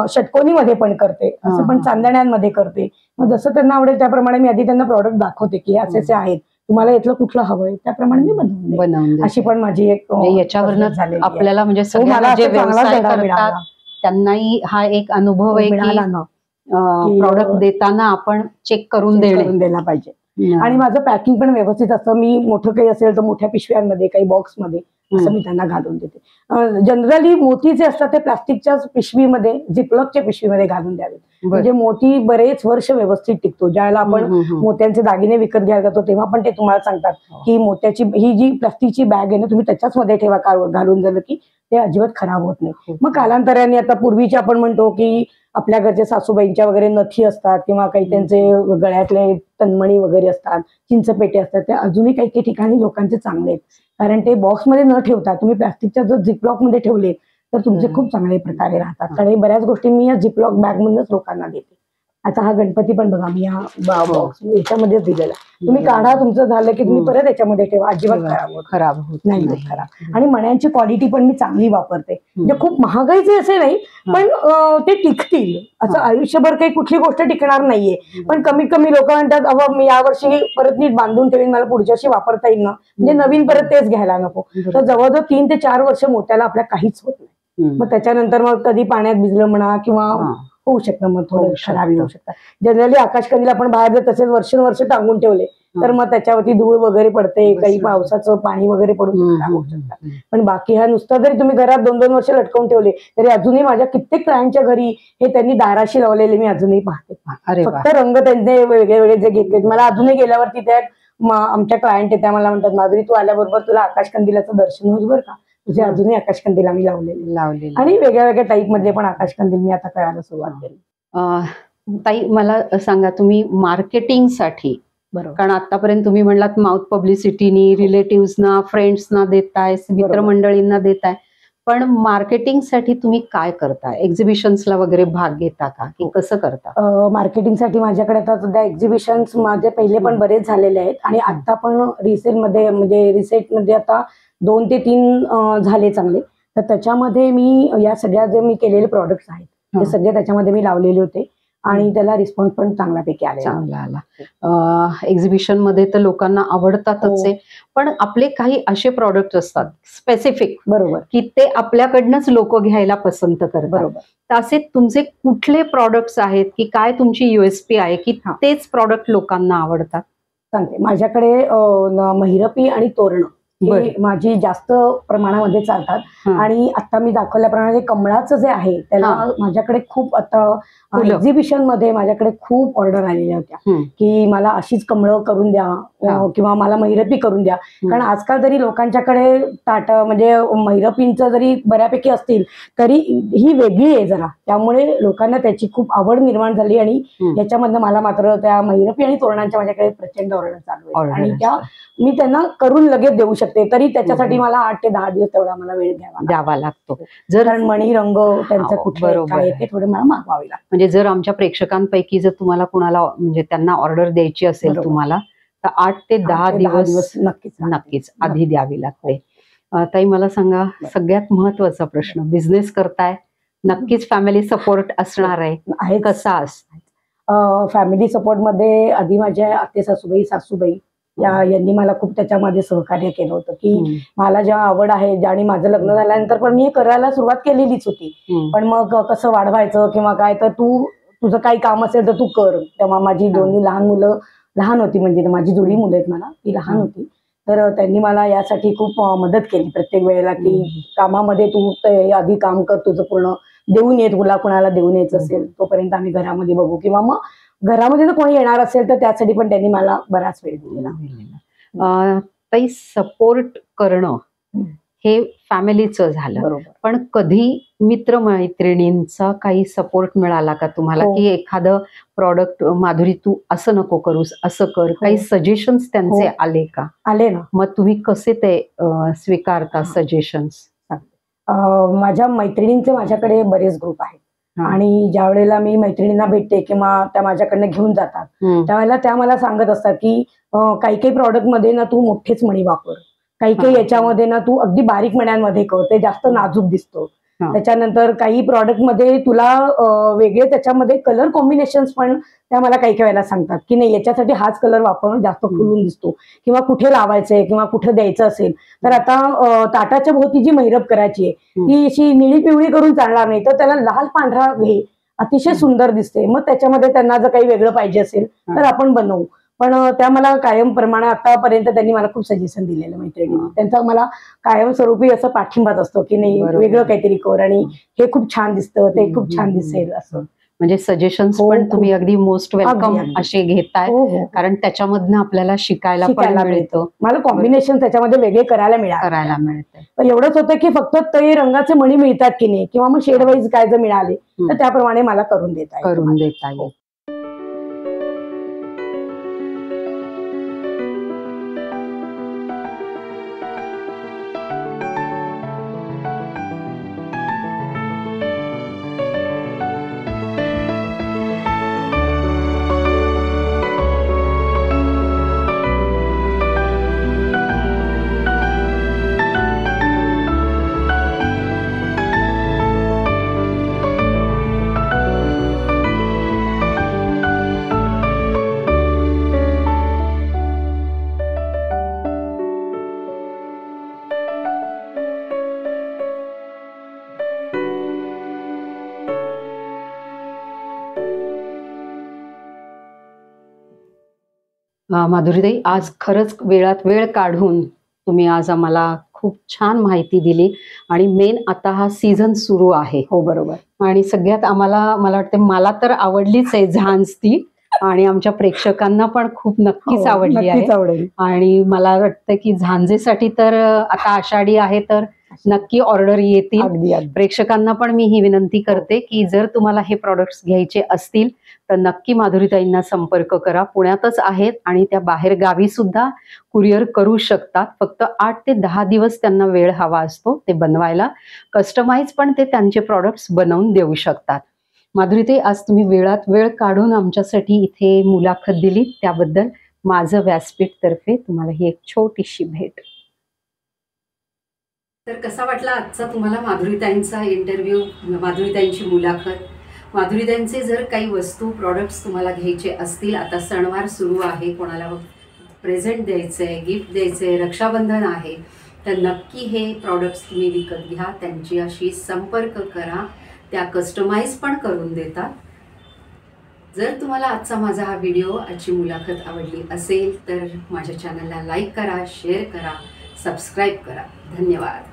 षटकोनीमध्ये पण करते, असं पण चांदण्यांमध्ये करते. मग जसं त्यांना आवडेल त्याप्रमाणे मी आधी त्यांना प्रॉडक्ट दाखवते की असे आहेत, तुम्हाला यातलं कुठलं हवंय त्याप्रमाणे मी बनवून. अशी पण माझी एक याच्यावरनं आपल्याला म्हणजे सगळ्यांना जे व्यवसाय करतात त्यांनाही हा एक अनुभव आहे की प्रॉडक्ट देताना आपण चेक करून द्यायला पाहिजे. आणि माझं पॅकिंग पण व्यवस्थित असतं. मी मोठं काही असेल तर मोठ्या पिशव्यांमध्ये, काही बॉक्समध्ये असं मी त्यांना घालून देते. जनरली मोती जे असतात ते प्लास्टिकच्या पिशवीमध्ये, झिपलॉकच्या पिशवीमध्ये घालून द्यावे. म्हणजे मोती बरेच वर्ष व्यवस्थित टिकतो. ज्यावेळेला आपण मोत्यांचे दागिने विकत घ्यायला जातो तेव्हा पण ते तुम्हाला सांगतात की मोत्याची ही जी प्लास्टिकची बॅग आहे ना तुम्ही त्याच्याच मध्ये ठेवा, घालून झालं की ते अजिबात खराब होत नाही. मग कालांतराने आता पूर्वीचे आपण म्हणतो की आपल्या घरचे सासूबाईंच्या वगैरे नथी असतात किंवा काही त्यांचे गळ्यातले तन्मणी वगैरे असतात, चिंचपेटे असतात, ते अजूनही काही काही ठिकाणी लोकांचे चांगले आहेत. कारण ते बॉक्समध्ये न ठेवता तुम्ही प्लास्टिकच्या जर झिपलॉक मध्ये ठेवले तर तुमचे खूप चांगले प्रकारे राहतात. कारण बऱ्याच गोष्टी मी या झिपलॉक बॅग मधूनच लोकांना देते. आता हा गणपती पण बघा मी हा बॉक्स याच्यामध्येच दिलेला. तुम्ही काढा, तुमचं झालं की तुम्ही परत याच्यामध्ये ठेवा, अजिबात खराब होत नाही खराब. आणि मण्यांची क्वालिटी पण मी चांगली वापरते. म्हणजे खूप महागाईचे असे नाही, पण ते टिकतील असं आयुष्यभर काही कुठली गोष्ट टिकणार नाहीये. पण कमीत कमी लोक म्हणतात अहो मी यावर्षी परत नीट बांधून ठेवीन, मला पुढच्या वर्षी वापरता येईल ना, म्हणजे नवीन परत तेच घ्यायला नको. तर जवळजवळ 3 ते 4 वर्ष मोत्याला आपल्या काहीच होत नाही. मग त्याच्यानंतर मग कधी पाण्यात भिजलं म्हणा किंवा होऊ शकतं, मग थोडं खराब होऊ शकतात. जनरली आकाशकंदील आपण बाहेर जर तसेच वर्षानुवर्ष टांगून ठेवले तर मग त्याच्यावरती धूळ वगैरे पडते, काही पावसाचं पाणी वगैरे पडून खराब होऊ शकतात. पण बाकी हा नुसतं जरी तुम्ही घरात 2-2 वर्ष लटकवून ठेवले तरी अजूनही माझ्या कित्येक क्लायंटच्या घरी हे त्यांनी दाराशी लावलेले मी अजूनही पाहते. फक्त रंग त्यांचे वेगळे वेगळे जे घेतले, मला अजूनही गेल्यावरती त्या आमच्या क्लायंट आहे त्या मला म्हणतात माधुरी तू आल्याबरोबर तुला आकाशकंदिलाचं दर्शन होईल बरं का, तुझे अजूनही आकाशकंदील आम्ही लावलेले आणि वेगळ्या वेगळ्या टाईप मधले पण आकाशकंदील मी आता करायला सुरुवात केली. ताई मला सांगा, तुम्ही मार्केटिंगसाठी, कारण आतापर्यंत तुम्ही म्हणलात माउथ पब्लिसिटीनी, रिलेटिव्हजना, फ्रेंड्सना देताय, मित्रमंडळींना देताय, पण मार्केटिंगसाठी तुम्ही काय करताय? एक्झिबिशन्सला वगैरे भाग घेता का, की कसं करता? मार्केटिंगसाठी माझ्याकडे आता सध्या एक्झिबिशन्स माझे पहिले पण बरेच झालेले आहेत आणि आता पण रिसेलमध्ये म्हणजे रिसेटमध्ये आता 2 ते 3 झाले चांगले. तर त्याच्यामध्ये मी या सगळ्या जे मी केलेले प्रॉडक्ट्स आहेत ते सगळे त्याच्यामध्ये मी लावलेले होते आणि त्याला रिस्पॉन्स पण चांगल्यापैकी आला. एक्झिबिशन मध्ये तर लोकांना आवडतातच आहे, पण आपले काही असे प्रॉडक्ट असतात स्पेसिफिक, बरोबर, की ते आपल्याकडनंच लोक घ्यायला पसंत करतात. बरोबर. तर असे तुमचे कुठले प्रॉडक्ट्स आहेत की काय तुमची USP आहे की तेच प्रॉडक्ट लोकांना आवडतात? सांगते. माझ्याकडे महिरपी आणि तोरणं हे माझी जास्त प्रमाणामध्ये चालतात आणि आता मी दाखवल्याप्रमाणे कमळाचं जे आहे त्याला माझ्याकडे खूप आता एक्झिबिशन मध्ये माझ्याकडे खूप ऑर्डर आलेल्या होत्या की मला अशीच कमळं करून द्या किंवा मला महिरपी करून द्या. कारण आजकाल जरी लोकांच्याकडे म्हणजे महिरपींचं जरी बऱ्यापैकी असतील तरी ही वेगळी आहे जरा, त्यामुळे लोकांना त्याची खूप आवड निर्माण झाली आणि याच्यामधनं मला मात्र त्या महिरपी आणि तोरणांच्या माझ्याकडे प्रचंड ऑर्डर चालू आहे आणि त्या मी त्यांना करून लगेच देऊ शकते. तरी त्याच्यासाठी मला 8 ते 10 दिवस तेवढा मला वेळ द्यावा लागतो. कारण मणी रंग त्यांचं कुठे काय ते थोडे मला मागवावे लागतात. म्हणजे जर आमच्या प्रेक्षकांपैकी जर तुम्हाला कुणाला म्हणजे त्यांना ऑर्डर द्यायची असेल तुम्हाला, तर 8 ते 10 दिवस नक्कीच आधी द्यावी लागते. ताई मला सांगा, सगळ्यात महत्वाचा प्रश्न, बिझनेस करताय, नक्कीच फॅमिली सपोर्ट असणार आहे, कसा असतो? फॅमिली सपोर्ट मध्ये आधी माझ्या आते सासूबाई यांनी मला खूप त्याच्यामध्ये सहकार्य केलं होतं की मला जेव्हा आवड आहे आणि माझं लग्न झाल्यानंतर पण मी करायला सुरुवात केलेलीच होती, पण मग कसं वाढवायचं किंवा काय, तर तुझं काही काम असेल तर तू कर. तेव्हा माझी दोन्ही लहान मुलं लहान होती, म्हणजे माझी जोडी मुलं आहेत मला, ती लहान होती, तर त्यांनी मला यासाठी खूप मदत केली प्रत्येक वेळेला की कामामध्ये तू आधी काम कर, तुझं पूर्ण देऊन ये, तुला कुणाला देऊन यायचं असेल तोपर्यंत आम्ही घरामध्ये बघू, किंवा मग घरामध्ये जर कोणी येणार असेल तर त्यासाठी पण त्यांनी मला बराच वेळ दिलेला. ताई सपोर्ट करणं हे फॅमिलीचं झालं, पण कधी मित्रमैत्रिणींचा काही सपोर्ट मिळाला का तुम्हाला, की एखादं प्रॉडक्ट माधुरी तू असं नको करूस, असं कर, काही सजेशन्स त्यांचे आले का? आले ना. मग तुम्ही कसे ते स्वीकारता सजेशन्स? माझ्या मैत्रिणींचे माझ्याकडे बरेच ग्रुप आहेत आणि ज्या वेळेला मी मैत्रिणींना भेटते किंवा त्या माझ्याकडनं घेऊन जातात त्यावेळेला त्या मला सांगत असतात की काही काही प्रॉडक्ट मध्ये ना तू मोठेच मणी वापर, काही काही याच्यामध्ये ना तू अगदी बारीक मण्यांमध्ये कर, ते जास्त नाजूक दिसतो. त्याच्यानंतर काही प्रॉडक्ट मध्ये तुला वेगळे त्याच्यामध्ये कलर कॉम्बिनेशन्स पण त्या मला काही काही वेळेला सांगतात की नाही याच्यासाठी हाच कलर वापरून जास्त खुलून दिसतो, किंवा कुठे लावायचंय किंवा कुठे द्यायचं असेल तर आता ताटाच्या भोवती जी महिरप करायची आहे ती अशी निळी पिवळी करून चालणार नाही, तर त्याला लाल पांढरा घे, अतिशय सुंदर दिसते. मग त्याच्यामध्ये त्यांना जर काही वेगळं पाहिजे असेल तर आपण बनवू. पण त्या मला कायम प्रमाणे आतापर्यंत त्यांनी मला खूप सजेशन दिलेलं मैत्रिणींनी, त्यांचा मला कायमस्वरूपी असं पाठिंबाच असतो की नाही वेगळं काहीतरी कर आणि हे खूप छान दिसतं, ते खूप छान दिसेल असं. म्हणजे सजेशन्स हो, पण खूप. तुम्ही अगदी मोस्ट वेलकम अगदी. असे घेताय, हो हो कारण त्याच्यामधनं आपल्याला शिकायला पण शिकायला मिळतं, मला कॉम्बिनेशन त्याच्यामध्ये वेगळे करायला मिळाले. करायला मिळतंय. पण एवढंच होतं की फक्त ते रंगाचे मणी मिळतात की नाही किंवा मग शेड वाईज काय जर मिळाले तर त्याप्रमाणे मला करून देता येईल. करून देता येईल. माधुरीताई, आज खरंच वेळात वेळ काढून तुम्ही आज आम्हाला खूप छान माहिती दिली आणि मेन आता हा सीझन सुरू आहे. हो बरोबर. आणि सगळ्यात आम्हाला मला वाटतं मला तर आवडलीच आहे झांज ती, आणि आमच्या प्रेक्षकांना पण खूप नक्कीच आवडली आहे. नक्कीच आवडेल. आणि मला वाटतं की झांजेसाठी तर आता आषाढी आहे तर नक्की ऑर्डर येतील. अगदी अगदी. प्रेक्षकांना पण मी ही विनंती करते की जर तुम्हाला हे प्रॉडक्ट्स घ्यायचे असतील तर नक्की माधुरीताईंना संपर्क करा. पुण्यातच आहेत आणि त्या बाहेर गावी सुद्धा कुरिअर करू शकतात. फक्त 8 ते 10 दिवस त्यांना वेळ हवा असतो ते बनवायला. कस्टमाइज पण ते त्यांचे प्रॉडक्ट्स बनवून देऊ शकतात. माधुरीताई, आज तुम्ही वेळात वेळ काढून आमच्यासाठी इथे मुलाखत दिली त्याबद्दल माझं व्यासपीठ तर्फे तुम्हाला ही एक छोटीशी भेट. तर कसा वाटला आजचा तुम्हाला माधुरीताईंचा इंटरव्ह्यू, माधुरीताईंची मुलाखत? माधुरीताईंचे जर काही वस्तू प्रॉडक्ट्स तुम्हाला घ्यायचे असतील, आता सणवार सुरू आहे, कोणाला प्रेझेंट द्यायचंय, गिफ्ट द्यायचंय, रक्षाबंधन आहे, तर नक्की हे प्रॉडक्ट्स तुम्ही विकत घ्या. त्यांच्याशी संपर्क करा, त्या कस्टमाइज पण करून देतात. जर तुम्हाला आजचा माझा हा व्हिडिओ, आजची मुलाखत आवडली असेल तर माझ्या चॅनलला लाईक करा, शेअर करा, सबस्क्राईब करा. धन्यवाद.